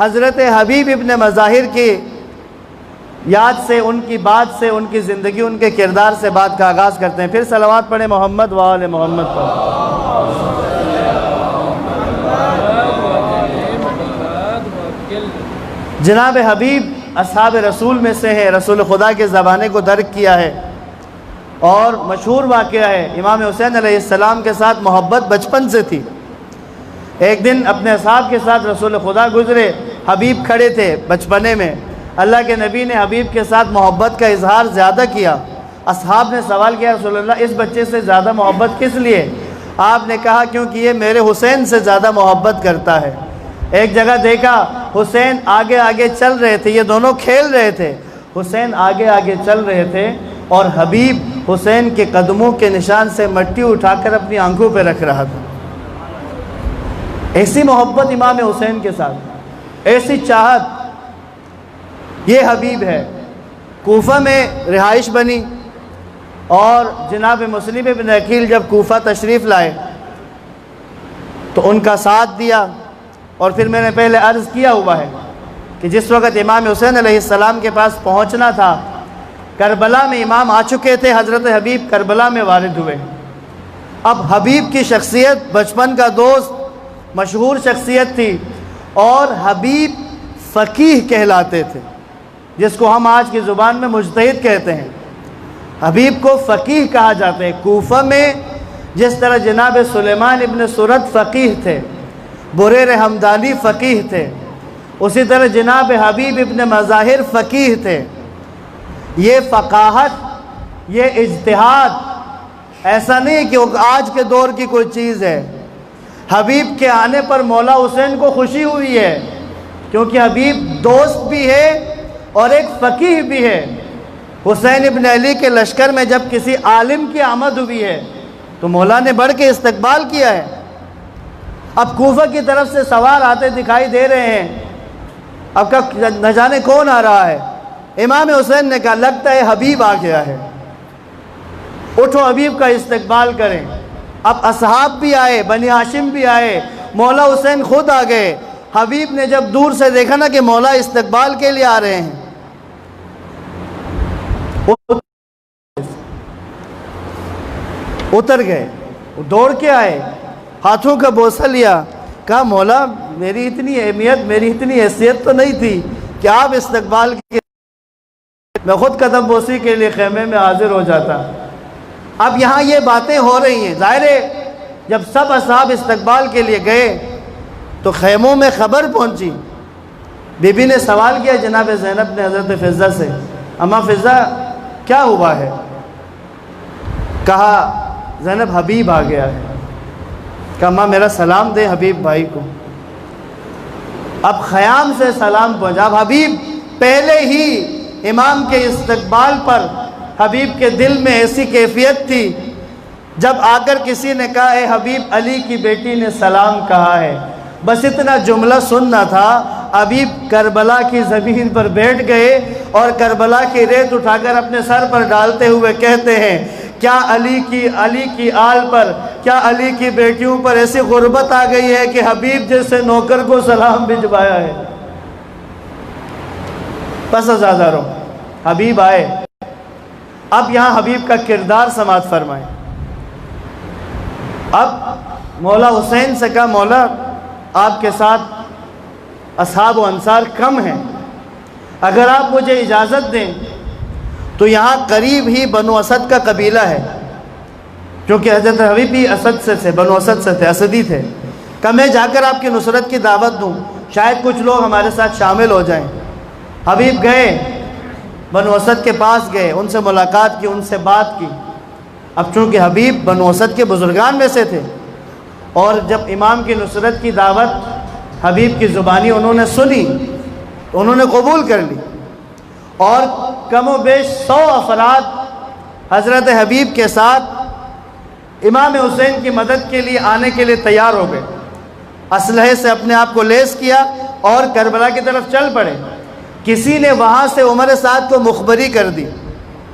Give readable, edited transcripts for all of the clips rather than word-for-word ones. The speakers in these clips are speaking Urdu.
حضرت حبیب ابن مظاہر کی یاد سے، ان کی بات سے، ان کی زندگی، ان کے کردار سے بات کا آغاز کرتے ہیں۔ پھر صلوات پڑھیں محمد و آل محمد پر۔ جناب حبیب اصحاب رسول میں سے ہیں، رسول خدا کے زمانے کو درک کیا ہے، اور مشہور واقعہ ہے امام حسین علیہ السلام کے ساتھ محبت بچپن سے تھی۔ ایک دن اپنے اصحاب کے ساتھ رسول خدا گزرے، حبیب کھڑے تھے بچپنے میں، اللہ کے نبی نے حبیب کے ساتھ محبت کا اظہار زیادہ کیا۔ اصحاب نے سوال کیا رسول اللہ اس بچے سے زیادہ محبت کس لیے؟ آپ نے کہا کیونکہ یہ میرے حسین سے زیادہ محبت کرتا ہے۔ ایک جگہ دیکھا حسین آگے آگے چل رہے تھے، یہ دونوں کھیل رہے تھے، حسین آگے آگے چل رہے تھے اور حبیب حسین کے قدموں کے نشان سے مٹی اٹھا کر اپنی آنکھوں پہ رکھ رہا تھا۔ ایسی محبت امام حسین کے ساتھ، ایسی چاہت، یہ حبیب ہے۔ کوفہ میں رہائش بنی اور جناب مسلم بن عقیل جب کوفہ تشریف لائے تو ان کا ساتھ دیا، اور پھر میں نے پہلے عرض کیا ہوا ہے کہ جس وقت امام حسین علیہ السلام کے پاس پہنچنا تھا، کربلا میں امام آ چکے تھے، حضرت حبیب کربلا میں وارد ہوئے۔ اب حبیب کی شخصیت بچپن کا دوست، مشہور شخصیت تھی، اور حبیب فقیہ کہلاتے تھے، جس کو ہم آج کی زبان میں مجتہد کہتے ہیں۔ حبیب کو فقیہ کہا جاتا ہے۔ کوفہ میں جس طرح جناب سلیمان ابن سرد فقیہ تھے، بریر حمدانی فقیہ تھے، اسی طرح جناب حبیب ابن مظاہر فقیہ تھے۔ یہ فقاہت، یہ اجتہاد ایسا نہیں کہ آج کے دور کی کوئی چیز ہے۔ حبیب کے آنے پر مولا حسین کو خوشی ہوئی ہے، کیونکہ حبیب دوست بھی ہے اور ایک فقیہ بھی ہے۔ حسین ابن علی کے لشکر میں جب کسی عالم کی آمد ہوئی ہے تو مولا نے بڑھ کے استقبال کیا ہے۔ اب کوفہ کی طرف سے سوار آتے دکھائی دے رہے ہیں، اب کا نہ جانے کون آ رہا ہے۔ امام حسین نے کہا لگتا ہے حبیب آ گیا ہے، اٹھو حبیب کا استقبال کریں۔ اب اصحاب بھی آئے، بنی ہاشم بھی آئے، مولا حسین خود آ گئے۔ حبیب نے جب دور سے دیکھا نا کہ مولا استقبال کے لیے آ رہے ہیں، اتر گئے، دوڑ کے آئے، ہاتھوں کا بوسہ لیا، کہا مولا میری اتنی اہمیت، میری اتنی حیثیت تو نہیں تھی کہ آپ استقبال کے، میں خود قدم بوسی کے لیے خیمے میں حاضر ہو جاتا۔ اب یہاں یہ باتیں ہو رہی ہیں، ظاہر ہے جب سب اصحاب استقبال کے لیے گئے تو خیموں میں خبر پہنچی۔ بی بی نے سوال کیا جناب زینب نے حضرت فضہ سے، اماں فضہ کیا ہوا ہے؟ کہا زینب حبیب آ گیا ہے۔ کہا ماں میرا سلام دے حبیب بھائی کو۔ اب خیام سے سلام پہنچا۔ اب حبیب پہلے ہی امام کے استقبال پر حبیب کے دل میں ایسی کیفیت تھی، جب آ کر کسی نے کہا اے حبیب علی کی بیٹی نے سلام کہا ہے، بس اتنا جملہ سننا تھا، حبیب کربلا کی زمین پر بیٹھ گئے اور کربلا کی ریت اٹھا کر اپنے سر پر ڈالتے ہوئے کہتے ہیں کیا علی کی آل پر، کیا علی کی بیٹیوں پر ایسی غربت آ گئی ہے کہ حبیب جیسے نوکر کو سلام بھجوایا ہے۔ پس ازادہ رو حبیب آئے۔ اب یہاں حبیب کا کردار سماعت فرمائیں۔ اب مولا حسین سے کہا مولا آپ کے ساتھ اصحاب و انصار کم ہیں، اگر آپ مجھے اجازت دیں تو یہاں قریب ہی بنو اسد کا قبیلہ ہے، کیونکہ حضرت حبیب بھی اسد سے تھے، بنو اسد سے تھے، اسدی تھے۔ کہ میں جا کر آپ کی نصرت کی دعوت دوں، شاید کچھ لوگ ہمارے ساتھ شامل ہو جائیں۔ حبیب گئے، بنو اسد کے پاس گئے، ان سے ملاقات کی، ان سے بات کی۔ اب چونکہ حبیب بنو اسد کے بزرگان میں سے تھے، اور جب امام کی نصرت کی دعوت حبیب کی زبانی انہوں نے سنی تو انہوں نے قبول کر لی، اور کم و بیش 100 افراد حضرت حبیب کے ساتھ امام حسین کی مدد کے لیے آنے کے لیے تیار ہو گئے، اسلحے سے اپنے آپ کو لیس کیا اور کربلا کی طرف چل پڑے۔ کسی نے وہاں سے عمر سعد کو مخبری کر دی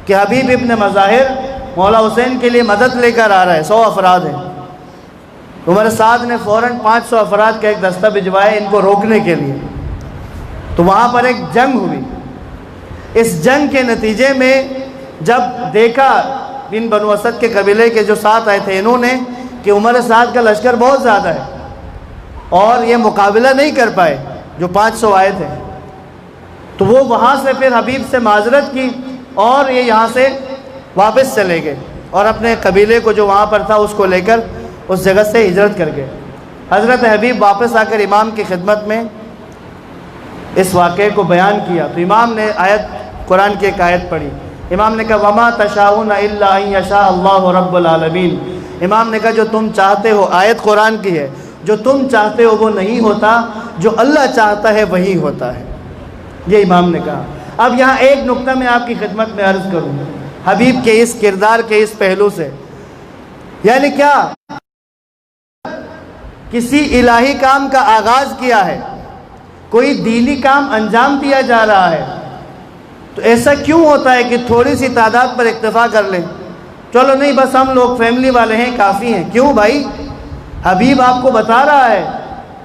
کہ حبیب ابن مظاہر مولا حسین کے لیے مدد لے کر آ رہا ہے، 100 افراد ہیں۔ عمر سعد نے فوراً 500 افراد کا ایک دستہ بھجوایا ان کو روکنے کے لیے۔ تو وہاں پر ایک جنگ ہوئی. اس جنگ کے نتیجے میں جب دیکھا ان بنو اسد کے قبیلے کے جو ساتھ آئے تھے انہوں نے کہ عمر سعد کا لشکر بہت زیادہ ہے اور یہ مقابلہ نہیں کر پائے جو 500 آئے تھے، تو وہ وہاں سے پھر حبیب سے معذرت کی اور یہ یہاں سے واپس چلے گئے اور اپنے قبیلے کو جو وہاں پر تھا اس کو لے کر اس جگہ سے ہجرت کر گئے. حضرت حبیب واپس آ کر امام کی خدمت میں اس واقعے کو بیان کیا تو امام نے قرآن کی ایک آیت پڑھی. امام نے کہا وَمَا تَشَاءُونَ إِلَّا أَن يَشَاءَ اللَّهُ رَبُّ الْعَالَمِينَ. امام نے کہا جو تم چاہتے ہو، آیت قرآن کی ہے، جو تم چاہتے ہو وہ نہیں ہوتا، جو اللہ چاہتا ہے وہی ہوتا ہے. یہ امام نے کہا. اب یہاں ایک نقطہ میں آپ کی خدمت میں عرض کروں حبیب کے اس کردار کے اس پہلو سے، یعنی کیا کسی الہی کام کا آغاز کیا ہے، کوئی دینی کام انجام دیا جا رہا ہے، تو ایسا کیوں ہوتا ہے کہ تھوڑی سی تعداد پر اکتفا کر لیں، چلو نہیں بس ہم لوگ فیملی والے ہیں کافی ہیں. کیوں بھائی؟ حبیب آپ کو بتا رہا ہے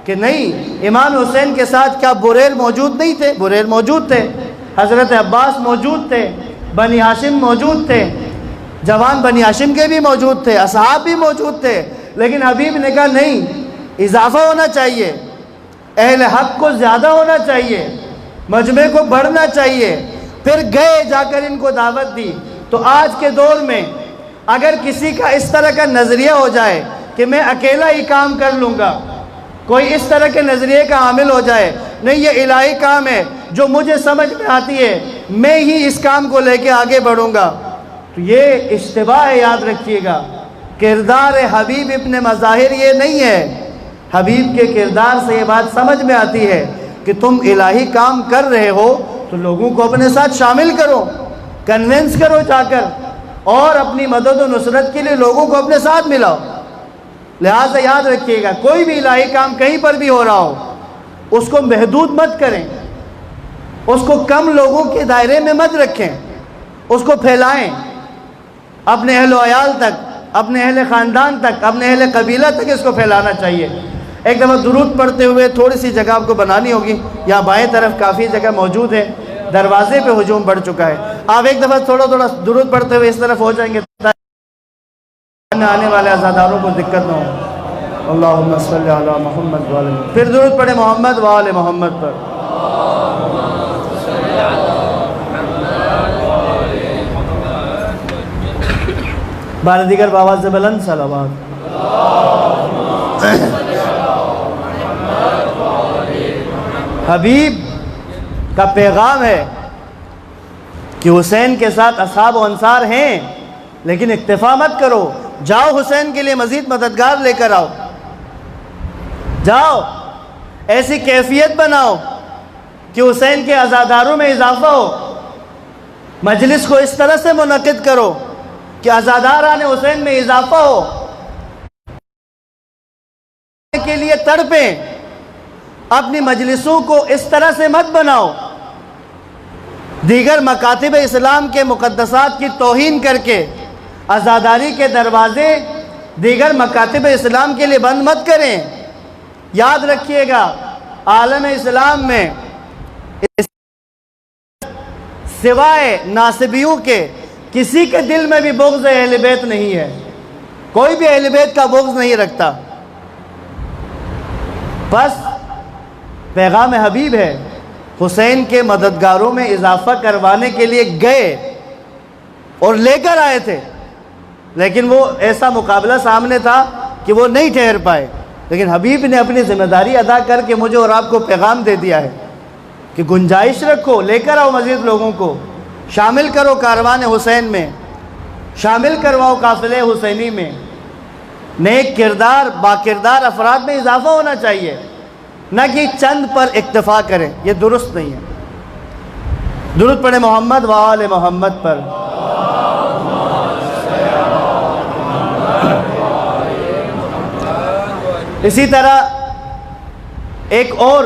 کہ نہیں، امام حسین کے ساتھ کیا بریل موجود نہیں تھے؟ بریل موجود تھے، حضرت عباس موجود تھے، بنی ہاشم موجود تھے، جوان بنی ہاشم کے بھی موجود تھے، اصحاب بھی موجود تھے، لیکن حبیب نے کہا نہیں، اضافہ ہونا چاہیے، اہل حق کو زیادہ ہونا چاہیے، مجمع کو بڑھنا چاہیے. پھر گئے جا کر ان کو دعوت دی. تو آج کے دور میں اگر کسی کا اس طرح کا نظریہ ہو جائے کہ میں اکیلا ہی کام کر لوں گا، کوئی اس طرح کے نظریے کا حامل ہو جائے نہیں یہ الہی کام ہے جو مجھے سمجھ میں آتی ہے، میں ہی اس کام کو لے کے آگے بڑھوں گا، تو یہ اشتباہ ہے. یاد رکھیے گا کردار حبیب ابن مظاہر یہ نہیں ہے. حبیب کے کردار سے یہ بات سمجھ میں آتی ہے کہ تم الہی کام کر رہے ہو تو لوگوں کو اپنے ساتھ شامل کرو، کنونس کرو جا کر، اور اپنی مدد و نصرت کے لیے لوگوں کو اپنے ساتھ ملاؤ. لہٰذا یاد رکھیے گا کوئی بھی الہی کام کہیں پر بھی ہو رہا ہو اس کو محدود مت کریں، اس کو کم لوگوں کے دائرے میں مت رکھیں، اس کو پھیلائیں اپنے اہل و عیال تک، اپنے اہل خاندان تک، اپنے اہل قبیلہ تک اس کو پھیلانا چاہیے. ایک دفعہ درود پڑھتے ہوئے تھوڑی سی جگہ آپ کو بنانی ہوگی، یہاں بائیں طرف کافی جگہ موجود ہے، دروازے پہ ہجوم بڑھ چکا ہے. آپ ایک دفعہ تھوڑا تھوڑا درود پڑھتے ہوئے اس طرف ہو جائیں گے تاکہ آنے والے عزاداروں کو دقت نہ ہو. اللہم صلی علی محمد وآل محمد. پھر درود پڑھیں محمد وآل محمد پر. بار دیگر بآواز بلند صلوات. حبیب کا پیغام ہے کہ حسین کے ساتھ اصحاب و انصار ہیں، لیکن اکتفا مت کرو، جاؤ حسین کے لیے مزید مددگار لے کر آؤ، جاؤ ایسی کیفیت بناؤ کہ حسین کے عزاداروں میں اضافہ ہو. مجلس کو اس طرح سے منعقد کرو کہ عزاداران حسین میں اضافہ ہو، کے لیے تڑپیں. اپنی مجلسوں کو اس طرح سے مت بناؤ دیگر مکاتب اسلام کے مقدسات کی توہین کر کے عزاداری کے دروازے دیگر مکاتب اسلام کے لیے بند مت کریں. یاد رکھیے گا عالم اسلام میں سوائے ناصبیوں کے کسی کے دل میں بھی بغض اہل بیت نہیں ہے، کوئی بھی اہل بیت کا بغض نہیں رکھتا. بس پیغام حبیب ہے حسین کے مددگاروں میں اضافہ کروانے کے لیے گئے اور لے کر آئے تھے، لیکن وہ ایسا مقابلہ سامنے تھا کہ وہ نہیں ٹھہر پائے. لیکن حبیب نے اپنی ذمہ داری ادا کر کے مجھے اور آپ کو پیغام دے دیا ہے کہ گنجائش رکھو، لے کر آؤ، مزید لوگوں کو شامل کرو کاروان حسین میں، شامل کرواؤ قافلے حسینی میں. نیک کردار باکردار افراد میں اضافہ ہونا چاہیے، نہ کہ چند پر اکتفا کریں، یہ درست نہیں ہے. درود پڑھیں محمد وآل محمد پر. اسی طرح ایک اور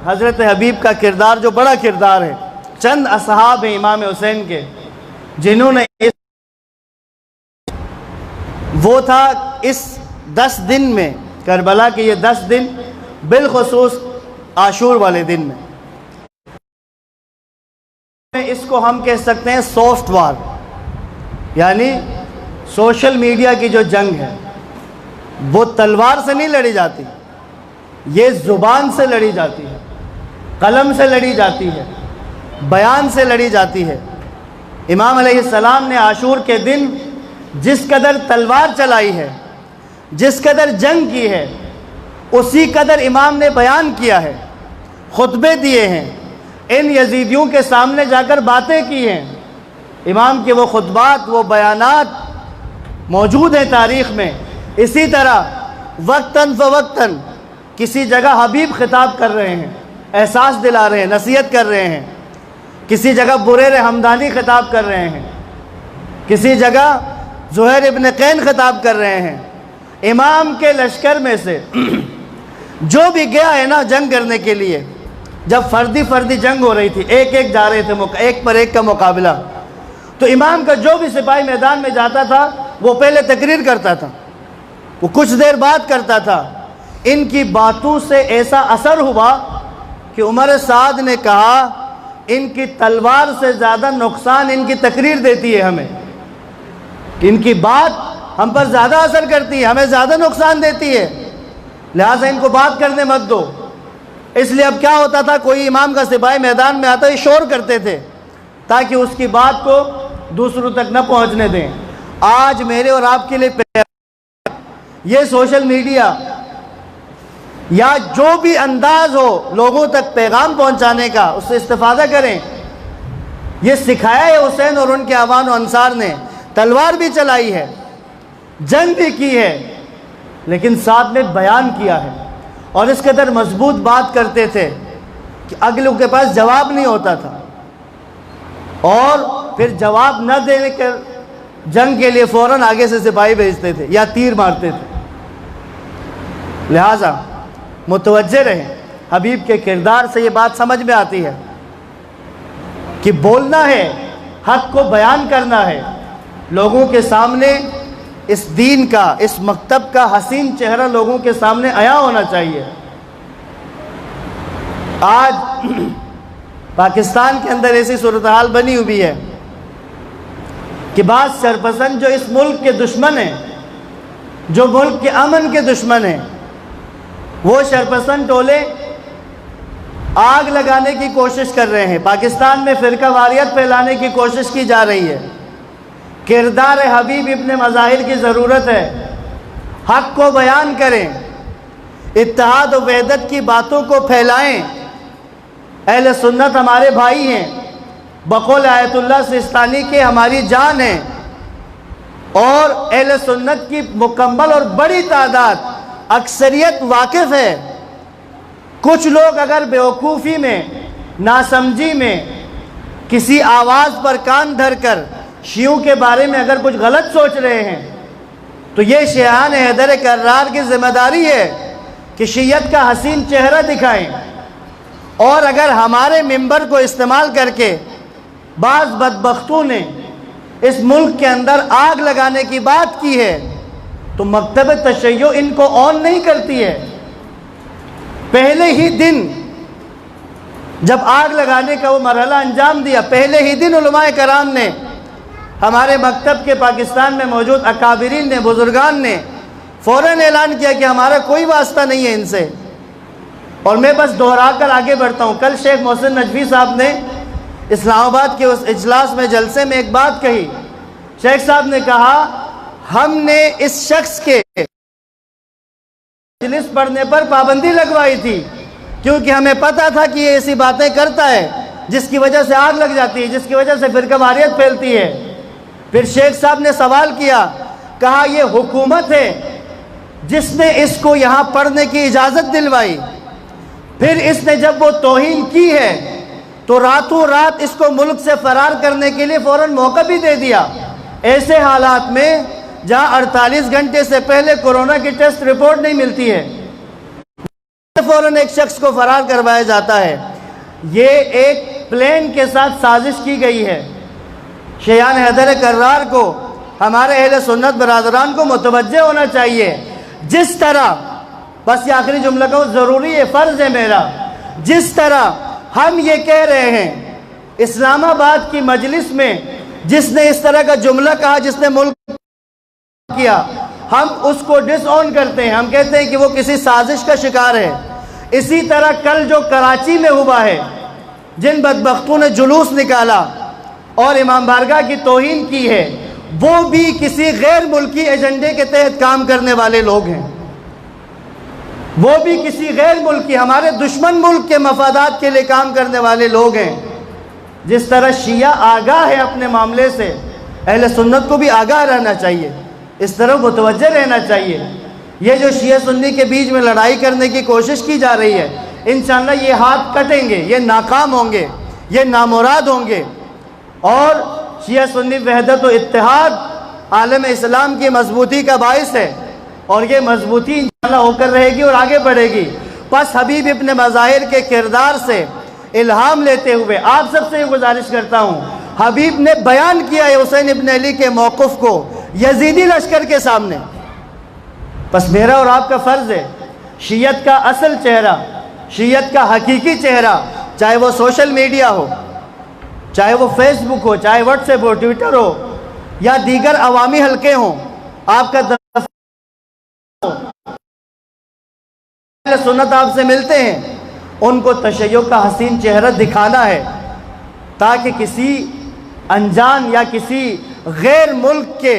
حضرت حبیب کا کردار جو بڑا کردار ہے، چند اصحاب ہیں امام حسین کے جنہوں نے وہ تھا اس 10 دن میں، کربلا کے یہ 10 دن بالخصوص عاشور والے دن میں اس کو ہم کہہ سکتے ہیں سافٹ وار، یعنی سوشل میڈیا کی جو جنگ ہے وہ تلوار سے نہیں لڑی جاتی، یہ زبان سے لڑی جاتی ہے، قلم سے لڑی جاتی ہے، بیان سے لڑی جاتی ہے۔ امام علیہ السلام نے عاشور کے دن جس قدر تلوار چلائی ہے، جس قدر جنگ کی ہے، اسی قدر امام نے بیان کیا ہے، خطبے دیے ہیں، ان یزیدیوں کے سامنے جا کر باتیں کی ہیں۔ امام کے وہ خطبات، وہ بیانات موجود ہیں تاریخ میں۔ اسی طرح وقتاً فوقتاً کسی جگہ حبیب خطاب کر رہے ہیں، احساس دلا رہے ہیں، نصیحت کر رہے ہیں، کسی جگہ بریر حمدانی خطاب کر رہے ہیں، کسی جگہ زہیر ابن قین خطاب کر رہے ہیں۔ امام کے لشکر میں سے جو بھی گیا ہے نا جنگ کرنے کے لیے، جب فردی جنگ ہو رہی تھی، ایک جا رہے تھے، ایک پر ایک کا مقابلہ، تو امام کا جو بھی سپاہی میدان میں جاتا تھا وہ پہلے تقریر کرتا تھا، وہ کچھ دیر بات کرتا تھا۔ ان کی باتوں سے ایسا اثر ہوا کہ عمر سعد نے کہا ان کی تلوار سے زیادہ نقصان ان کی تقریر دیتی ہے ہمیں، ان کی بات ہم پر زیادہ اثر کرتی ہے، ہمیں زیادہ نقصان دیتی ہے، لہٰذا ان کو بات کرنے مت دو۔ اس لیے اب کیا ہوتا تھا، کوئی امام کا سپاہی میدان میں آتا ہے، شور کرتے تھے تاکہ اس کی بات کو دوسروں تک نہ پہنچنے دیں۔ آج میرے اور آپ کے لیے یہ سوشل میڈیا یا جو بھی انداز ہو لوگوں تک پیغام پہنچانے کا، اس سے استفادہ کریں۔ یہ سکھایا ہے حسین اور ان کے اعوان و انصار نے، تلوار بھی چلائی ہے، جنگ بھی کی ہے، لیکن ساتھ میں بیان کیا ہے، اور اس قدر مضبوط بات کرتے تھے کہ اگلوں کے پاس جواب نہیں ہوتا تھا، اور پھر جواب نہ دینے کے جنگ کے لیے فوراً آگے سے سپاہی بھیجتے تھے یا تیر مارتے تھے۔ لہٰذا متوجہ رہیں، حبیب کے کردار سے یہ بات سمجھ میں آتی ہے کہ بولنا ہے، حق کو بیان کرنا ہے، لوگوں کے سامنے اس دین کا، اس مکتب کا حسین چہرہ لوگوں کے سامنے عیاں ہونا چاہیے۔ آج پاکستان کے اندر ایسی صورتحال بنی ہوئی ہے کہ بعض شرپسند جو اس ملک کے دشمن ہیں، جو ملک کے امن کے دشمن ہیں، وہ شرپسند ٹولے آگ لگانے کی کوشش کر رہے ہیں، پاکستان میں فرقہ واریت پھیلانے کی کوشش کی جا رہی ہے۔ کردار حبیب ابن مظاہر کی ضرورت ہے، حق کو بیان کریں، اتحاد و وحدت کی باتوں کو پھیلائیں۔ اہل سنت ہمارے بھائی ہیں، بقول آیت اللہ سستانی کے ہماری جان ہیں، اور اہل سنت کی مکمل اور بڑی تعداد، اکثریت واقف ہے۔ کچھ لوگ اگر بیوقوفی میں، ناسمجھی میں، کسی آواز پر کان دھر کر شیعوں کے بارے میں اگر کچھ غلط سوچ رہے ہیں تو یہ شیعان حیدر کرار کی ذمہ داری ہے کہ شیعت کا حسین چہرہ دکھائیں۔ اور اگر ہمارے ممبر کو استعمال کر کے بعض بدبختوں نے اس ملک کے اندر آگ لگانے کی بات کی ہے تو مکتب تشیع ان کو آن نہیں کرتی ہے۔ پہلے ہی دن جب آگ لگانے کا وہ مرحلہ انجام دیا، پہلے ہی دن علماء کرام نے، ہمارے مکتب کے پاکستان میں موجود اکابرین نے، بزرگان نے فوراً اعلان کیا کہ ہمارا کوئی واسطہ نہیں ہے ان سے۔ اور میں بس دہرا کر آگے بڑھتا ہوں، کل شیخ محسن نجفی صاحب نے اسلام آباد کے اس اجلاس میں، جلسے میں ایک بات کہی۔ شیخ صاحب نے کہا ہم نے اس شخص کے مجلس پڑھنے پر پابندی لگوائی تھی کیونکہ ہمیں پتا تھا کہ یہ ایسی باتیں کرتا ہے جس کی وجہ سے آگ لگ جاتی ہے، جس کی وجہ سے فرقہ واریت پھیلتی ہے۔ پھر شیخ صاحب نے سوال کیا، کہا یہ حکومت ہے جس نے اس کو یہاں پڑھنے کی اجازت دلوائی، پھر اس نے جب وہ توہین کی ہے تو راتوں رات اس کو ملک سے فرار کرنے کے لیے فوراً موقع بھی دے دیا۔ ایسے حالات میں جہاں 48 گھنٹے سے پہلے کورونا کی ٹیسٹ رپورٹ نہیں ملتی ہے، فوراً ایک شخص کو فرار کروایا جاتا ہے۔ یہ ایک پلان کے ساتھ سازش کی گئی ہے۔ شیعان حیدر کرار کو، ہمارے اہل سنت برادران کو متوجہ ہونا چاہیے۔ جس طرح، بس یہ آخری جملہ کہوں، ضروری ہے، فرض ہے میرا، جس طرح ہم یہ کہہ رہے ہیں اسلام آباد کی مجلس میں جس نے اس طرح کا جملہ کہا، جس نے ملک کیا، ہم اس کو ڈس آن کرتے ہیں، ہم کہتے ہیں کہ وہ کسی سازش کا شکار ہے۔ اسی طرح کل جو کراچی میں ہوا ہے، جن بدبختوں نے جلوس نکالا اور امام بارگاہ کی توہین کی ہے، وہ بھی کسی غیر ملکی ایجنڈے کے تحت کام کرنے والے لوگ ہیں۔ وہ بھی کسی غیر ملکی، ہمارے دشمن ملک کے مفادات کے لیے کام کرنے والے لوگ ہیں۔ جس طرح شیعہ آگاہ ہے اپنے معاملے سے، اہل سنت کو بھی آگاہ رہنا چاہیے، اس طرح متوجہ رہنا چاہیے۔ یہ جو شیعہ سنی کے بیچ میں لڑائی کرنے کی کوشش کی جا رہی ہے، انشاءاللہ یہ ہاتھ کٹیں گے، یہ ناکام ہوں گے، یہ نامراد ہوں گے، اور شیعہ سنی وحدت و اتحاد عالم اسلام کی مضبوطی کا باعث ہے، اور یہ مضبوطی انشاءاللہ ہو کر رہے گی اور آگے بڑھے گی۔ پس حبیب ابن مظاہر کے کردار سے الہام لیتے ہوئے آپ سب سے یہ گزارش کرتا ہوں، حبیب نے بیان کیا ہے حسین ابن علی کے موقف کو یزیدی لشکر کے سامنے۔ پس میرا اور آپ کا فرض ہے شیعت کا اصل چہرہ، شیعت کا حقیقی چہرہ، چاہے وہ سوشل میڈیا ہو، چاہے وہ فیس بک ہو، چاہے واٹس ایپ ہو، ٹویٹر ہو، یا دیگر عوامی حلقے ہوں، آپ کا سنت آپ سے ملتے ہیں، ان کو تشیع کا حسین چہرہ دکھانا ہے، تاکہ کسی انجان یا کسی غیر ملک کے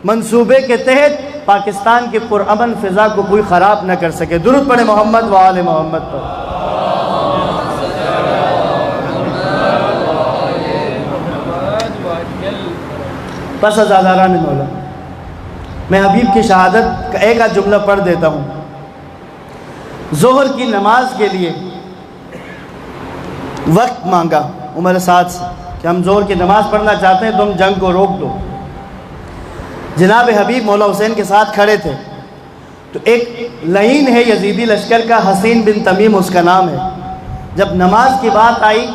منصوبے کے تحت پاکستان کی پرامن فضا کو کوئی خراب نہ کر سکے۔ درود پڑھیں محمد و آل محمد پر۔ پس ازاداران مولا، میں حبیب کی شہادت کا ایک آدھ جملہ پڑھ دیتا ہوں۔ ظہر کی نماز کے لیے وقت مانگا عمر سعد سے کہ ہم ظہر کی نماز پڑھنا چاہتے ہیں، تم جنگ کو روک دو۔ جناب حبیب مولا حسین کے ساتھ کھڑے تھے، تو ایک لعین ہے یزیدی لشکر کا، حسین بن تمیم اس کا نام ہے۔ جب نماز کی بات آئی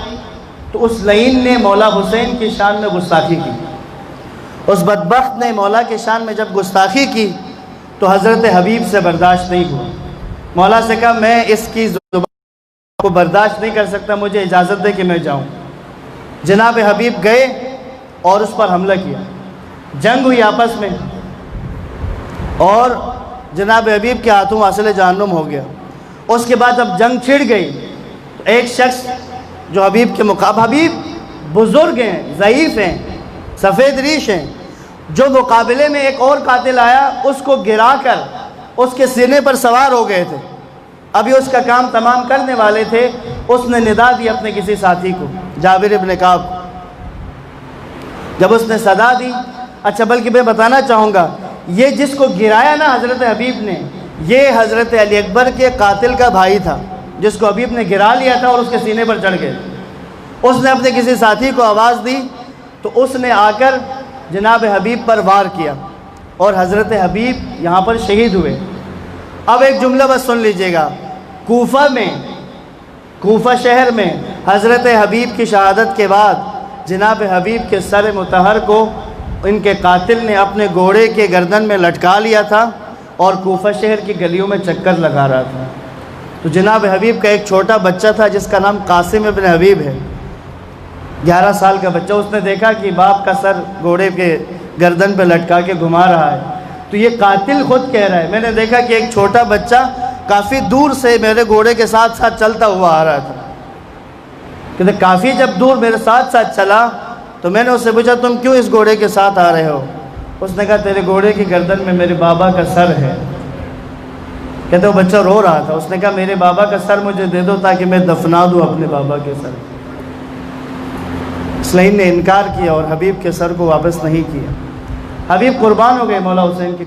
تو اس لعین نے مولا حسین کی شان میں گستاخی کی۔ اس بدبخت نے مولا کے شان میں جب گستاخی کی تو حضرت حبیب سے برداشت نہیں ہوا۔ مولا سے کہا میں اس کی زبان کو برداشت نہیں کر سکتا، مجھے اجازت دے کہ میں جاؤں۔ جناب حبیب گئے اور اس پر حملہ کیا، جنگ ہوئی آپس میں، اور جناب حبیب کے ہاتھوں حاصل جہنم ہو گیا۔ اس کے بعد جب جنگ چھڑ گئی تو ایک شخص جو حبیب کے مقابل، حبیب بزرگ ہیں، ضعیف ہیں، سفید ریش ہیں، جو مقابلے میں ایک اور قاتل آیا، اس کو گرا کر اس کے سینے پر سوار ہو گئے تھے، ابھی اس کا کام تمام کرنے والے تھے، اس نے ندا دی اپنے کسی ساتھی کو، جابر ابن کعب۔ جب اس نے صدا دی، اچھا بلکہ میں بتانا چاہوں گا، یہ جس کو گرایا نا حضرت حبیب نے، یہ حضرت علی اکبر کے قاتل کا بھائی تھا، جس کو حبیب نے گرا لیا تھا اور اس کے سینے پر چڑھ گئے۔ اس نے اپنے کسی ساتھی کو آواز دی تو اس نے آ کر جناب حبیب پر وار کیا، اور حضرت حبیب یہاں پر شہید ہوئے۔ اب ایک جملہ بس سن لیجئے گا، کوفہ شہر میں حضرت حبیب کی شہادت کے بعد جناب حبیب کے سر مطہر کو ان کے قاتل نے اپنے گھوڑے کے گردن میں لٹکا لیا تھا اور کوفہ شہر کی گلیوں میں چکر لگا رہا تھا۔ تو جناب حبیب کا ایک چھوٹا بچہ تھا جس کا نام قاسم ابن حبیب ہے، 11 سال کا بچہ، اس نے دیکھا کہ باپ کا سر گھوڑے کے گردن پہ لٹکا کے گھما رہا ہے، تو یہ قاتل خود کہہ رہا ہے میں نے دیکھا کہ ایک چھوٹا بچہ کافی دور سے میرے گھوڑے کے ساتھ ساتھ چلتا ہوا آ رہا تھا، کہتے کافی جب دور میرے ساتھ ساتھ چلا تو میں نے اس سے پوچھا تم کیوں اس گھوڑے کے ساتھ آ رہے ہو؟ اس نے کہا تیرے گھوڑے کی گردن میں میرے بابا کا سر ہے۔ کہتے وہ بچہ رو رہا تھا، اس نے کہا میرے بابا کا سر مجھے دے دو تاکہ میں دفنا دوں اپنے بابا کے سر۔ اسلام نے انکار کیا اور حبیب کے سر کو واپس نہیں کیا۔ حبیب قربان ہو گئے مولا حسین کی۔